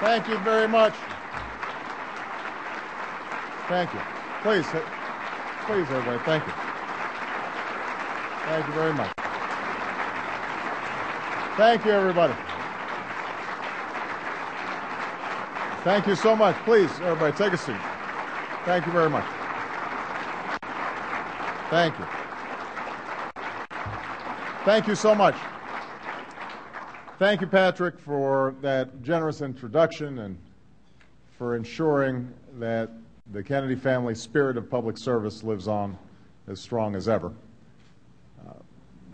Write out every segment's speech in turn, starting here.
Thank you very much. Thank you. Please, everybody, thank you. Thank you very much. Thank you, everybody. Thank you so much. Please, everybody, take a seat. Thank you very much. Thank you. Thank you so much. Thank you, Patrick, for that generous introduction and for ensuring that the Kennedy family spirit of public service lives on as strong as ever.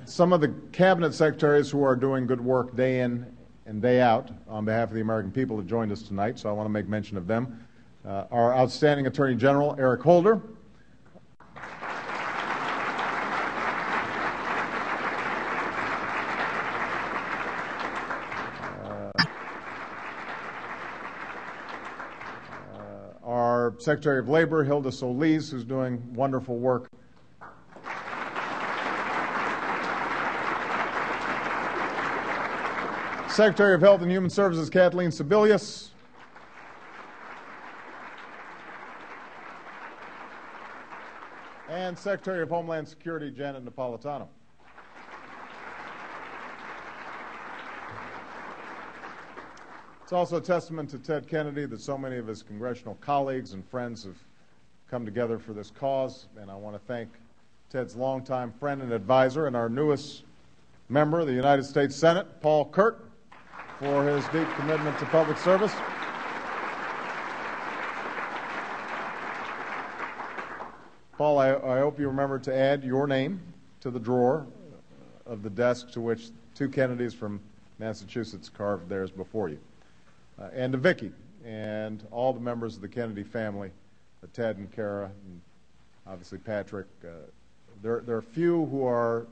Some of the cabinet secretaries who are doing good work day in and day out on behalf of the American people have joined us tonight, so I want to make mention of them. Our outstanding Attorney General, Eric Holder. Our Secretary of Labor, Hilda Solis, who's doing wonderful work. Secretary of Health and Human Services, Kathleen Sebelius. And Secretary of Homeland Security, Janet Napolitano. It's also a testament to Ted Kennedy that so many of his congressional colleagues and friends have come together for this cause, and I want to thank Ted's longtime friend and advisor and our newest member of the United States Senate, Paul Curt, for his deep commitment to public service. Paul, I hope you remember to add your name to the drawer of the desk to which two Kennedys from Massachusetts carved theirs before you. And to Vicki and all the members of the Kennedy family, Ted and Kara, and obviously Patrick. There are few who are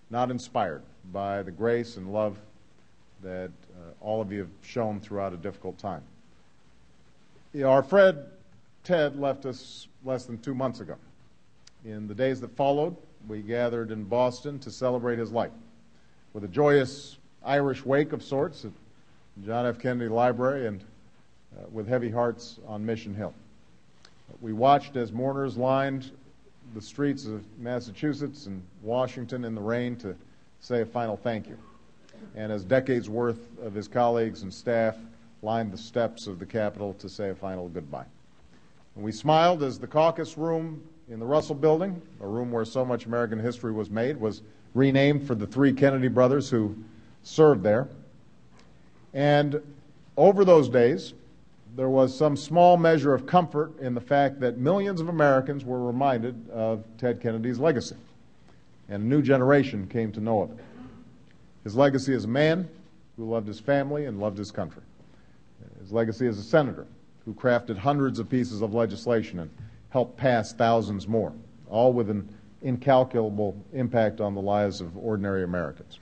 not inspired by the grace and love that all of you have shown throughout a difficult time. Our friend Ted left us less than 2 months ago. In the days that followed, we gathered in Boston to celebrate his life with a joyous Irish wake of sorts at John F. Kennedy Library and with heavy hearts on Mission Hill. We watched as mourners lined the streets of Massachusetts and Washington in the rain to say a final thank you, and as decades worth of his colleagues and staff lined the steps of the Capitol to say a final goodbye. And we smiled as the caucus room in the Russell Building, a room where so much American history was made, was renamed for the three Kennedy brothers who served there. And over those days, there was some small measure of comfort in the fact that millions of Americans were reminded of Ted Kennedy's legacy, and a new generation came to know of it. His legacy as a man who loved his family and loved his country. His legacy as a senator who crafted hundreds of pieces of legislation and helped pass thousands more, all with an incalculable impact on the lives of ordinary Americans.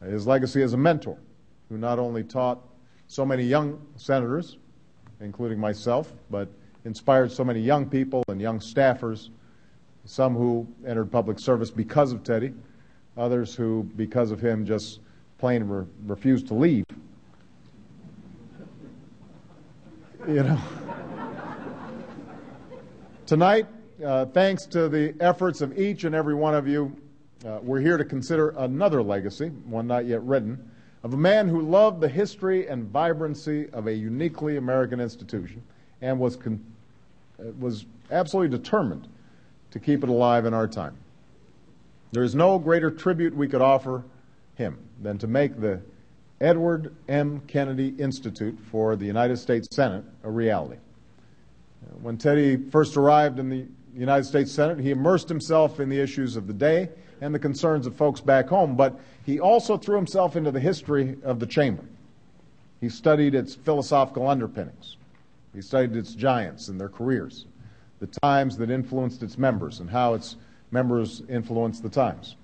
His legacy as a mentor who not only taught so many young senators, including myself, but inspired so many young people and young staffers, some who entered public service because of Teddy, others who, because of him, just plain refused to leave. You know. Tonight, thanks to the efforts of each and every one of you, we're here to consider another legacy, one not yet written, of a man who loved the history and vibrancy of a uniquely American institution and was absolutely determined to keep it alive in our time. There is no greater tribute we could offer him than to make the Edward M. Kennedy Institute for the United States Senate a reality. When Teddy first arrived in the United States Senate, he immersed himself in the issues of the day and the concerns of folks back home, but he also threw himself into the history of the chamber. He studied its philosophical underpinnings. He studied its giants and their careers, the times that influenced its members and how its members influenced the times.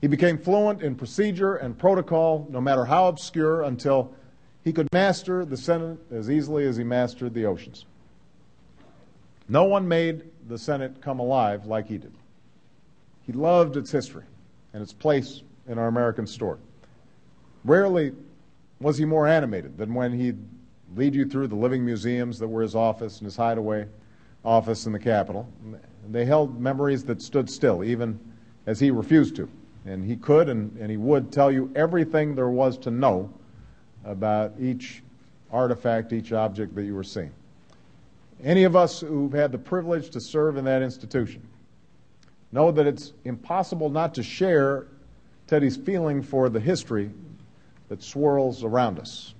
He became fluent in procedure and protocol, no matter how obscure, until he could master the Senate as easily as he mastered the oceans. No one made the Senate come alive like he did. He loved its history and its place in our American story. Rarely was he more animated than when he lead you through the living museums that were his office and his hideaway office in the Capitol. They held memories that stood still, even as he refused to. And he could and he would tell you everything there was to know about each artifact, each object that you were seeing. Any of us who've had the privilege to serve in that institution know that it's impossible not to share Teddy's feeling for the history that swirls around us.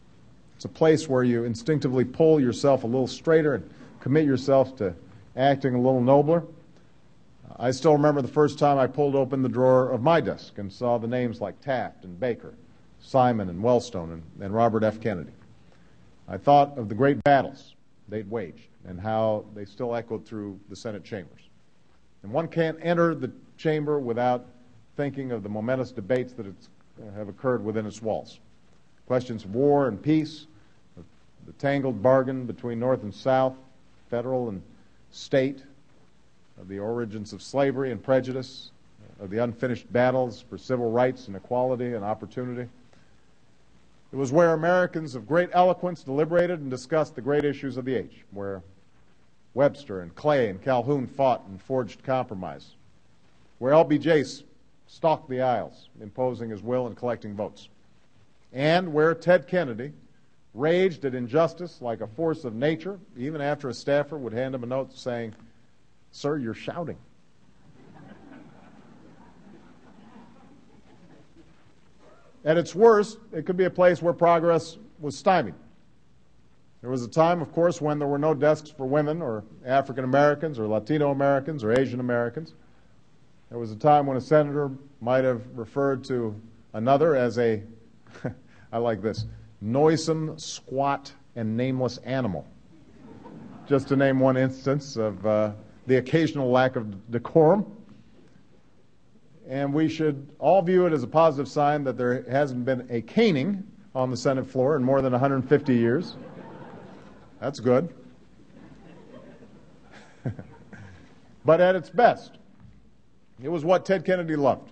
It's a place where you instinctively pull yourself a little straighter and commit yourself to acting a little nobler. I still remember the first time I pulled open the drawer of my desk and saw the names like Taft and Baker, Simon and Wellstone and Robert F. Kennedy. I thought of the great battles they'd waged and how they still echoed through the Senate chambers. And one can't enter the chamber without thinking of the momentous debates that have occurred within its walls. Questions of war and peace, of the tangled bargain between North and South, federal and state, of the origins of slavery and prejudice, of the unfinished battles for civil rights and equality and opportunity. It was where Americans of great eloquence deliberated and discussed the great issues of the age, where Webster and Clay and Calhoun fought and forged compromise, where LBJ stalked the aisles, imposing his will and collecting votes, and where Ted Kennedy raged at injustice like a force of nature, even after a staffer would hand him a note saying, "Sir, you're shouting." At its worst, it could be a place where progress was stymied. There was a time, of course, when there were no desks for women or African Americans or Latino Americans or Asian Americans. There was a time when a senator might have referred to another as a, I like this, noisome, squat, and nameless animal, just to name one instance of the occasional lack of decorum. And we should all view it as a positive sign that there hasn't been a caning on the Senate floor in more than 150 years. That's good. But at its best, it was what Ted Kennedy loved,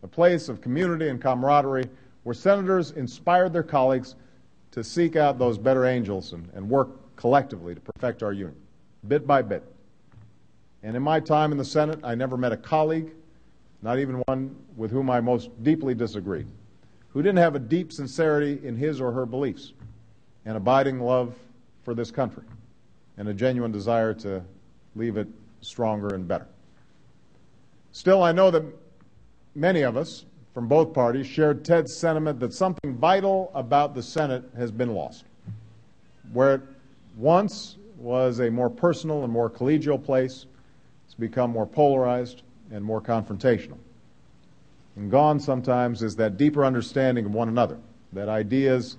a place of community and camaraderie where senators inspired their colleagues to seek out those better angels and work collectively to perfect our union, bit by bit. And in my time in the Senate, I never met a colleague, not even one with whom I most deeply disagreed, who didn't have a deep sincerity in his or her beliefs, an abiding love for this country, and a genuine desire to leave it stronger and better. Still, I know that many of us from both parties shared Ted's sentiment that something vital about the Senate has been lost. Where it once was a more personal and more collegial place, it's become more polarized and more confrontational. And gone sometimes is that deeper understanding of one another, that ideas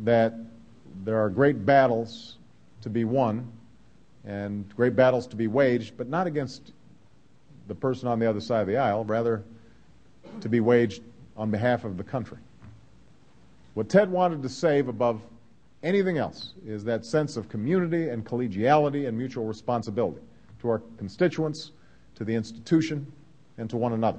that there are great battles to be won and great battles to be waged, but not against the person on the other side of the aisle, rather to be waged on behalf of the country. What Ted wanted to save above anything else is that sense of community and collegiality and mutual responsibility to our constituents, to the institution, and to one another.